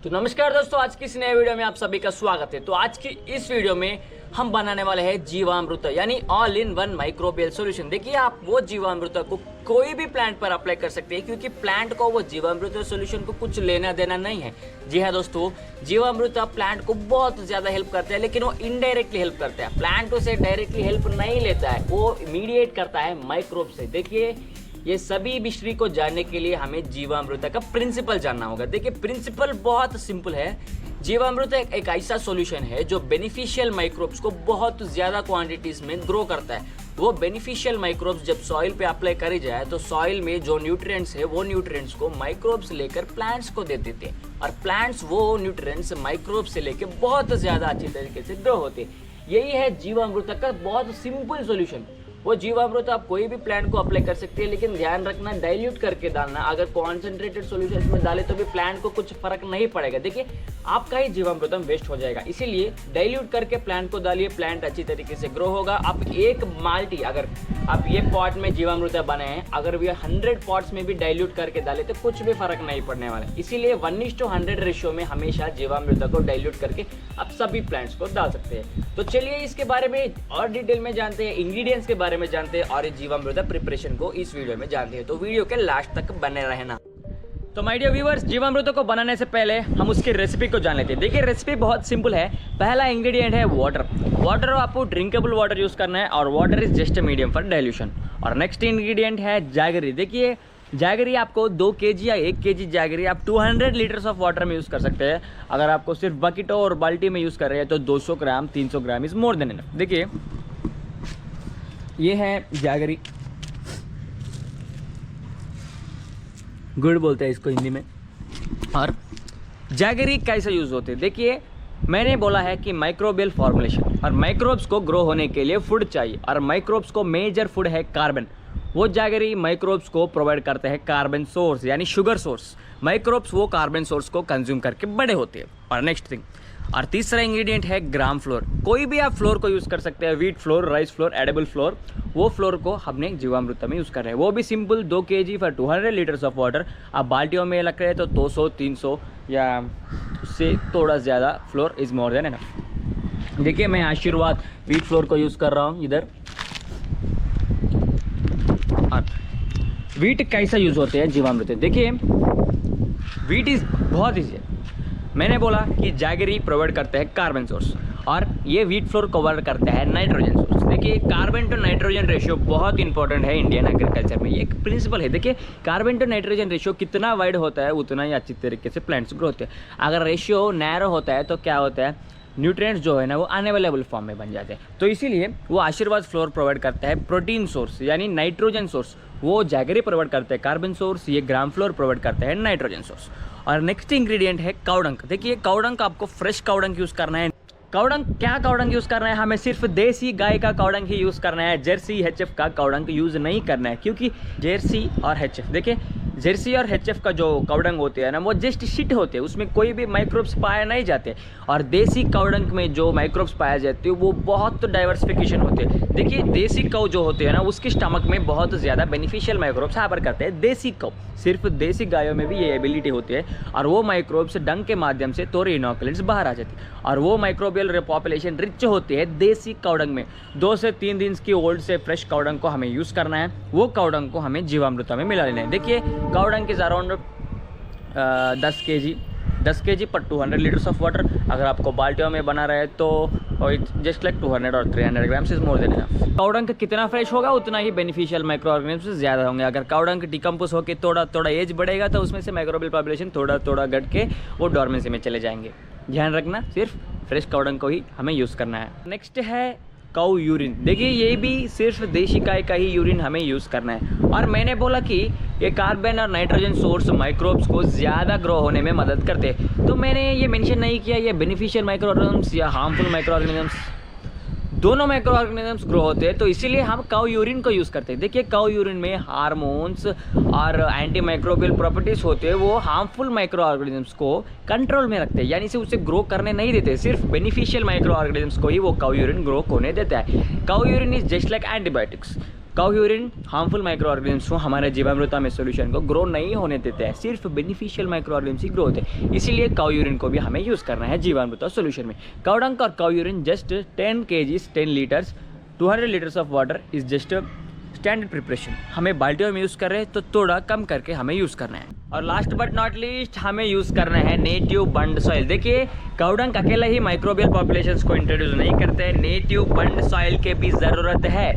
तो नमस्कार दोस्तों, आज की इस नए वीडियो में आप सभी का स्वागत है। तो आज की इस वीडियो में हम बनाने वाले हैं जीवामृत यानी all in one microbial solution. देखिए, आप वो जीवामृत को कोई भी प्लांट पर अप्लाई कर सकते हैं क्योंकि प्लांट को वो जीवामृत सॉल्यूशन को कुछ लेना देना नहीं है। जी हाँ दोस्तों, जीवामृत प्लांट को बहुत ज्यादा हेल्प करते हैं, लेकिन वो इनडायरेक्टली हेल्प करते हैं। प्लांट उसे डायरेक्टली हेल्प नहीं लेता है, वो मीडिएट करता है माइक्रोब से। देखिए, ये सभी मिश्री को जानने के लिए हमें जीवामृत का प्रिंसिपल जानना होगा। देखिए, प्रिंसिपल बहुत सिंपल है। जीवामृत एक ऐसा सॉल्यूशन है जो बेनिफिशियल माइक्रोब्स को बहुत ज़्यादा क्वांटिटीज में ग्रो करता है। वो बेनिफिशियल माइक्रोब्स जब सॉइल पे अप्लाई करी जाए तो सॉइल में जो न्यूट्रिएंट्स है वो न्यूट्रिएंट्स को माइक्रोब्स लेकर प्लांट्स को दे देते हैं और प्लांट्स वो न्यूट्रिएंट्स माइक्रोब्स से लेकर बहुत ज़्यादा अच्छी तरीके से ग्रो होते हैं। यही है जीवामृत का बहुत सिंपल सॉल्यूशन। वो जीवामृत आप कोई भी प्लांट को अप्लाई कर सकते हैं, लेकिन ध्यान रखना डाइल्यूट करके डालना। अगर कॉन्सेंट्रेटेड सॉल्यूशन में डाले तो भी प्लांट को कुछ फर्क नहीं पड़ेगा। देखिए, आपका ही जीवामृतम वेस्ट हो जाएगा, इसीलिए डाइल्यूट करके प्लांट को डालिए। प्लांट अच्छी तरीके से ग्रो होगा। आप एक बाल्टी, अगर आप ये पॉट में जीवामृत बने हैं, अगर ये 100 पॉट्स में भी डाइल्यूट करके डाले तो कुछ भी फर्क नहीं पड़ने वाला। इसीलिए 1:100 रेशियो में हमेशा जीवामृत को डाइल्यूट करके आप सभी प्लांट्स को डाल सकते हैं। तो चलिए इसके बारे में और डिटेल में जानते हैं, इंग्रेडिएंट्स के बारे में जानते हैं और जीवामृत प्रिपरेशन को इस वीडियो में जानते हैं। तो वीडियो के लास्ट तक बने रहना। तो माय डियर व्यूअर्स, जीवामृत को बनाने से पहले हम उसकी रेसिपी को जान लेते हैं। देखिए, रेसिपी बहुत सिंपल है। पहला इंग्रेडिएंट है वाटर। वाटर आपको ड्रिंकेबल वाटर यूज करना है और water is just medium for dilution. और नेक्स्ट इंग्रेडिएंट है जैगरी। देखिए, जैगरी आपको 2 kg या 1 kg जैगरी आप 200 लीटर्स ऑफ वाटर में यूज़ कर सकते हैं। अगर आपको सिर्फ बकेटो और बाल्टी में यूज़ कर रहे हैं तो 200 ग्राम 300 gram is more than enough. देखिए, ये है जैगरी, गुड़ बोलते हैं इसको हिंदी में। और जैगरी कैसे यूज़ होते हैं? देखिए, मैंने बोला है कि माइक्रोबियल फॉर्मुलेशन, और माइक्रोब्स को ग्रो होने के लिए फूड चाहिए और माइक्रोब्स को मेजर फूड है कार्बन। वो जैगरी माइक्रोब्स को प्रोवाइड करते हैं कार्बन सोर्स यानी शुगर सोर्स। माइक्रोब्स वो कार्बन सोर्स को कंज्यूम करके बड़े होते हैं। और नेक्स्ट थिंग, और तीसरा इंग्रेडिएंट है ग्राम फ्लोर। कोई भी आप फ्लोर को यूज़ कर सकते हैं, wheat flour, rice flour, edible floor. वो फ्लोर को हमने जीवामृत में यूज़ कर रहे हैं। वो भी simple 2 kg for 200 litres of water. आप बाल्टियों में लग रहे हैं तो 200 300 या उससे थोड़ा ज़्यादा floor is more than enough. देखिए, मैं आशीर्वाद व्हीट फ्लोर को यूज़ कर रहा हूँ इधर। और व्हीट कैसा यूज़ होते हैं जीवामृत? देखिए, व्हीट इज़ बहुत ईजी है। मैंने बोला कि जैगरी प्रोवाइड करते हैं कार्बन सोर्स और ये व्हीट फ्लोर कवर करता है नाइट्रोजन सोर्स। देखिए, कार्बन टू नाइट्रोजन रेशियो बहुत इंपॉर्टेंट है इंडियन एग्रीकल्चर में। ये एक प्रिंसिपल है। देखिए, कार्बन टू नाइट्रोजन रेशियो कितना वाइड होता है उतना ही अच्छी तरीके से प्लांट्स ग्रो होते हैं। अगर रेशियो नैरो होता है तो क्या होता है, न्यूट्रिएंट्स जो है ना वो अनअवेलेबल फॉर्म में बन जाते हैं। तो इसीलिए वो आशीर्वाद फ्लोर प्रोवाइड करता है प्रोटीन सोर्स यानी नाइट्रोजन सोर्स। वो जैगरी प्रोवाइड करते हैं कार्बन सोर्स, ये ग्राम फ्लोर प्रोवाइड करते हैं नाइट्रोजन सोर्स। और नेक्स्ट इंग्रेडिएंट है काउडंक। देखिए, काउडंक आपको फ्रेश काउडंक यूज़ करना है। काउडंक क्या काउडंक यूज़ करना है? हमें सिर्फ देसी गाय का काउडंक ही यूज़ करना है। जर्सी HF का काउडंक यूज़ नहीं करना है, क्योंकि जर्सी और HF, देखिए, जर्सी और HF का जो काउडंक होते हैं ना वो जस्ट शिट होते हैं, उसमें कोई भी माइक्रोब्स पाए नहीं जाते। और देसी काउडंक में जो माइक्रोब्स पाए जाते हैं वो बहुत डाइवर्सिफिकेशन होते हैं। देखिए, देसी काउ जो होते हैं ना उसके स्टमक में बहुत ज़्यादा बेनिफिशियल माइक्रोब्स हार्बर करते हैं। देसी काउ, सिर्फ देसी गायों में भी ये एबिलिटी होती है और वो माइक्रोब्स डंग के माध्यम से तोरे इनोकुलेंट्स बाहर आ जाती है और वो माइक्रोबियल पॉपुलेशन रिच होती है देसी काउडंक में। 2 से 3 दिन की ओल्ड से फ्रेश काउडंक को हमें यूज़ करना है। वो काउडंक को हमें जीवामृत में मिला लेना है। देखिए, काउडंक इज अराउंड 10 kg पर 200 लीटर्स ऑफ वाटर। अगर आपको बाल्टियों में बना रहे तो जस्ट लाइक 200 और 300 grams is more than enough. Cow dung कितना फ्रेश होगा उतना ही बेनिफिशियल माइक्रो ऑर्गेनिज्म ज़्यादा होंगे। अगर काउडंक डिकम्पोज होकर थोड़ा एज बढ़ेगा तो उसमें से माइक्रोबियल पॉपुलेशन थोड़ा घट के वो डॉर्मेंसी में चले जाएंगे। ध्यान रखना, सिर्फ फ्रेश काउडंक को ही हमें यूज़ करना है। नेक्स्ट है काउ यूरिन। देखिए, ये भी सिर्फ देशी गाय का ही यूरिन हमें यूज़ करना है। और मैंने बोला कि ये कार्बन और नाइट्रोजन सोर्स माइक्रोब्स को ज़्यादा ग्रो होने में मदद करते हैं। तो मैंने ये मेंशन नहीं किया ये बेनिफिशियल माइक्रो ऑर्गेनिजम्स या हार्मफुल माइक्रो ऑर्गेनिजम्स, दोनों माइक्रो ऑर्गेनिजम्स ग्रो होते हैं। तो इसीलिए हम काउ यूरिन को यूज़ करते हैं। देखिए, काउ यूरिन में हार्मोन्स और एंटी माइक्रोबियल प्रॉपर्टीज़ होते हैं। वो हार्मफुल माइक्रो ऑर्गेनिजम्स को कंट्रोल में रखते हैं, यानी से उसे ग्रो करने नहीं देते। सिर्फ बेनिफिशियल माइक्रो ऑर्गेनिजम्स को ही वो काउ यूरिन ग्रो होने देता है। Cow urine is just like antibiotics. Cow urine harmful micro organisms को हमारे जीवामृत में सोल्यूशन को ग्रो नहीं होने देते हैं, सिर्फ बेनिफिशियल माइक्रो ऑर्गेनिम्स ही ग्रो होते हैं। इसीलिए काउ यूरिन को भी हमें यूज़ करना है जीवामृत सोल्यूशन में। काउ डंक और cow urine just 10 kg 10 litres 200 litres of water is just standard preparation. हमें बाल्टियों में यूज़ कर रहे हैं तो थोड़ा कम करके हमें यूज़ करना है। और लास्ट बट नॉट लीस्ट हमें यूज़ करना है नेटिव बंड सॉइल। देखिए काउ डंक अकेला ही माइक्रोबियल पॉपुलेशंस को इंट्रोड्यूस नहीं करते हैं, नेटिव बंड सॉइल के भी ज़रूरत है।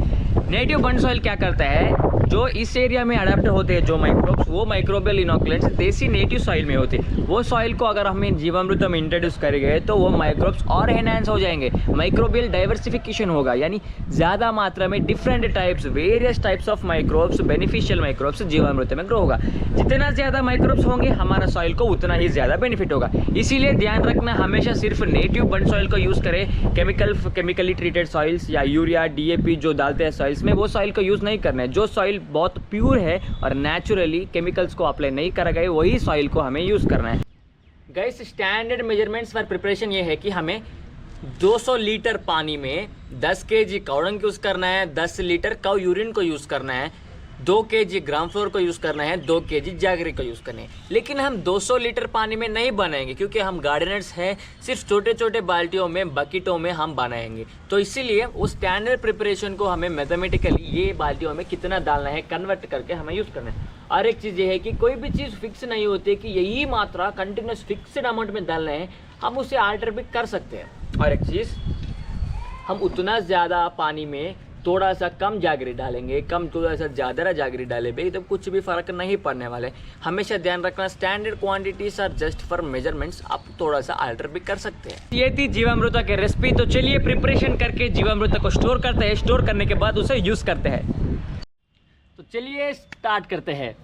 नेटिव बंड सॉइल क्या करता है, जो इस एरिया में अडेप्ट होते हैं जो माइक्रोब्स, वो माइक्रोबियल इनोकुलेंट्स देसी नेटिव सॉइल में होते हैं। वो सॉइल को अगर हम जीवामृत में इंट्रोड्यूस करेंगे तो वो माइक्रोब्स और एनहांस हो जाएंगे, माइक्रोबियल डाइवर्सिफिकेशन होगा, यानी ज़्यादा मात्रा में different types, various types of microbes, beneficial microbes jeevamrut में ग्रो होगा। जितना ज़्यादा माइक्रोब्स होंगे हमारा सॉइल को उतना ही ज़्यादा बेनिफिट होगा। इसीलिए ध्यान रखना, हमेशा सिर्फ नेटिव बंड सॉइल को यूज़ करें। केमिकली ट्रीटेड सॉइल्स या यूरिया DAP जो डालते हैं सॉइल्स में, वो सॉइल को यूज़ नहीं करना है। जो सॉइल बहुत प्योर है और नेचुरली केमिकल्स को अप्लाई नहीं करा गए, वही सॉइल को हमें यूज़ करना है। Guys standard measurements for preparation ये है कि हमें 200 लीटर पानी में 10 kg काउ डंक यूज़ करना है, 10 लीटर काउ यूरिन को यूज़ करना है, 2 kg ग्राम फ्लोर को यूज़ करना है, 2 kg जैगरी को यूज़ करना है। लेकिन हम 200 लीटर पानी में नहीं बनाएंगे क्योंकि हम गार्डनर्स हैं, सिर्फ छोटे छोटे बाल्टियों में, बकेटों में हम बनाएंगे। तो इसीलिए उस स्टैंडर्ड प्रिपरेशन को हमें मैथमेटिकली ये बाल्टियों में कितना डालना है कन्वर्ट करके हमें यूज़ करना है। और एक चीज़ ये है कि कोई भी चीज़ फिक्स नहीं होती कि यही मात्रा कंटिन्यूस फिक्सड अमाउंट में डालना है, हम उसे आल्टर भी कर सकते हैं। और एक चीज़, हम उतना ज़्यादा पानी में थोड़ा सा कम जागरी डालेंगे, थोड़ा सा ज़्यादा जागरी डालेंगे तो कुछ भी फ़र्क नहीं पड़ने वाले। हमेशा ध्यान रखना, standard quantities are just for measurements, आप थोड़ा सा अल्टर भी कर सकते हैं। ये थी जीवामृत के रेसिपी। तो चलिए प्रिपरेशन करके जीवामृत को स्टोर करते हैं, स्टोर करने के बाद उसे यूज़ करते हैं। तो चलिए स्टार्ट करते हैं।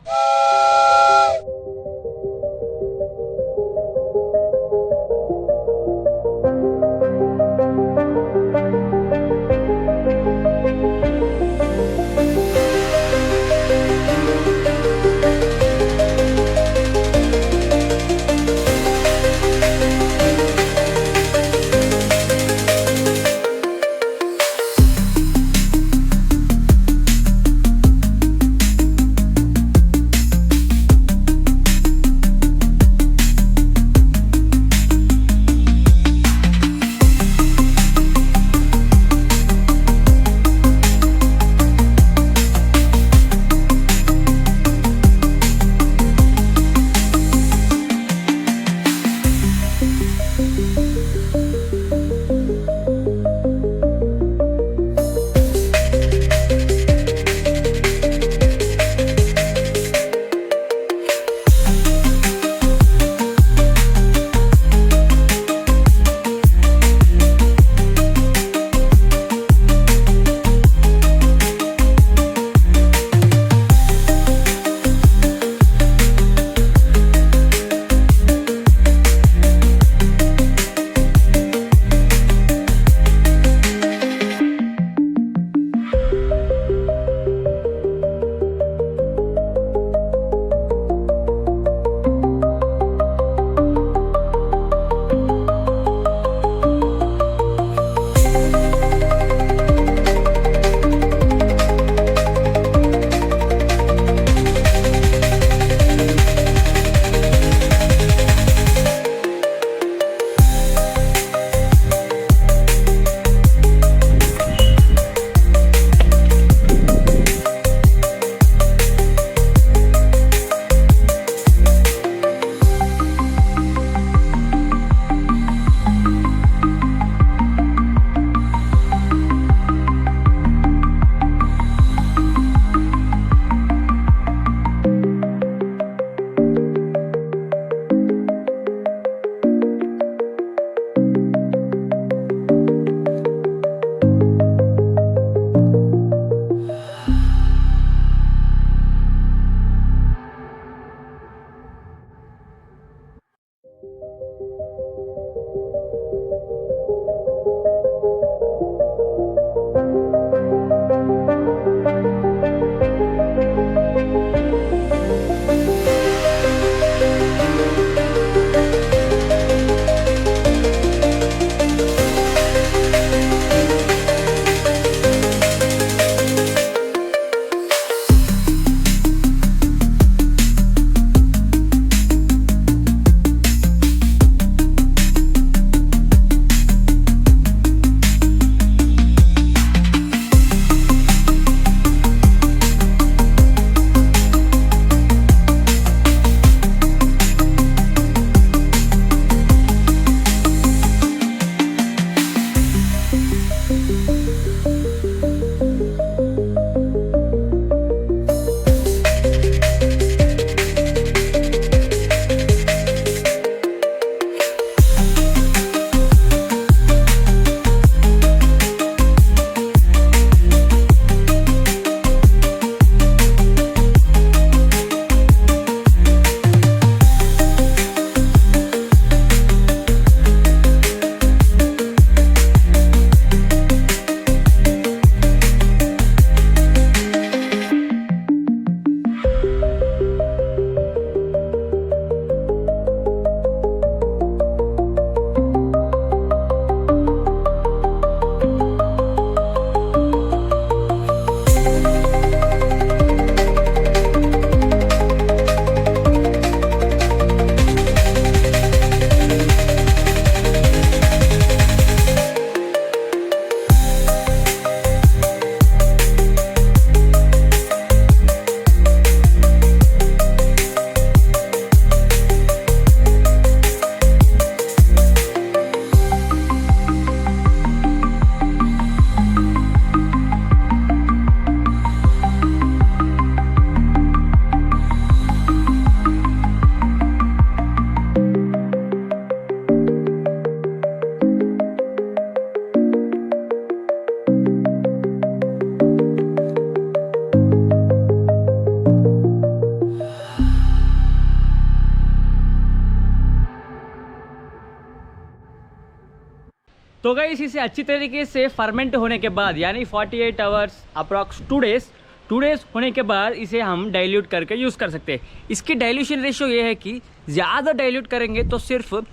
तो गाइस इसे अच्छी तरीके से फर्मेंट होने के बाद यानी 48 आवर्स अप्रॉक्स 2 डेज होने के बाद इसे हम डाइल्यूट करके यूज़ कर सकते हैं। इसकी डाइल्यूशन रेशियो ये है कि ज़्यादा डाइल्यूट करेंगे तो सिर्फ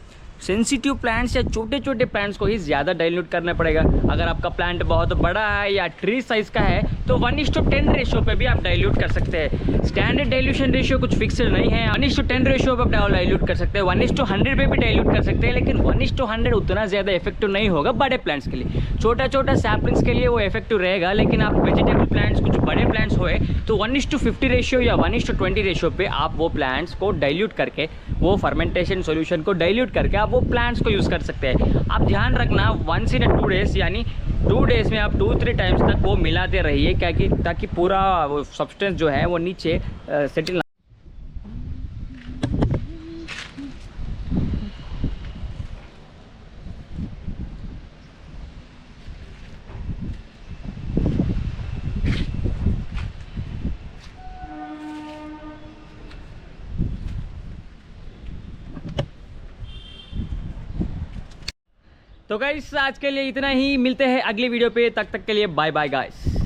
सेंसिटिव प्लांट्स या छोटे छोटे प्लांट्स को ही ज़्यादा डाइल्यूट करना पड़ेगा। अगर आपका प्लांट बहुत बड़ा है या ट्री साइज़ का है तो 1:10 रेशियो पे भी आप डाइल्यूट कर सकते हैं। स्टैंडर्ड डाइल्यूशन रेशियो कुछ फिक्स्ड नहीं है। 1:10 रेशियो पे आप डाइल्यूट कर सकते हैं, 1:100 पे भी डाइल्यूट कर सकते हैं, लेकिन 1:100 उतना ज़्यादा इफेक्टिव नहीं होगा बड़े प्लांट्स के लिए। छोटा छोटा सैपलिंग्स के लिए वो इफेक्टिव रहेगा, लेकिन आप वेजिटेबल प्लांट्स कुछ बड़े प्लांट्स हुए तो 1:50 रेशियो या 1:20 रेशियो पे आप वो प्लांट्स को डाइल्यूट करके, वो फर्मेंटेशन सोल्यूशन को डाइल्यूट करके आप वो प्लांट्स को यूज़ कर सकते हैं। आप ध्यान रखना 1 in 2 days यानी 2 days में आप 2-3 टाइम्स तक वो मिलाते रहिए, क्या कि ताकि पूरा वो सब्सटेंस जो है वो नीचे सेटल। तो गाइस आज के लिए इतना ही, मिलते हैं अगली वीडियो पे, तब तक के लिए बाय बाय गाइस।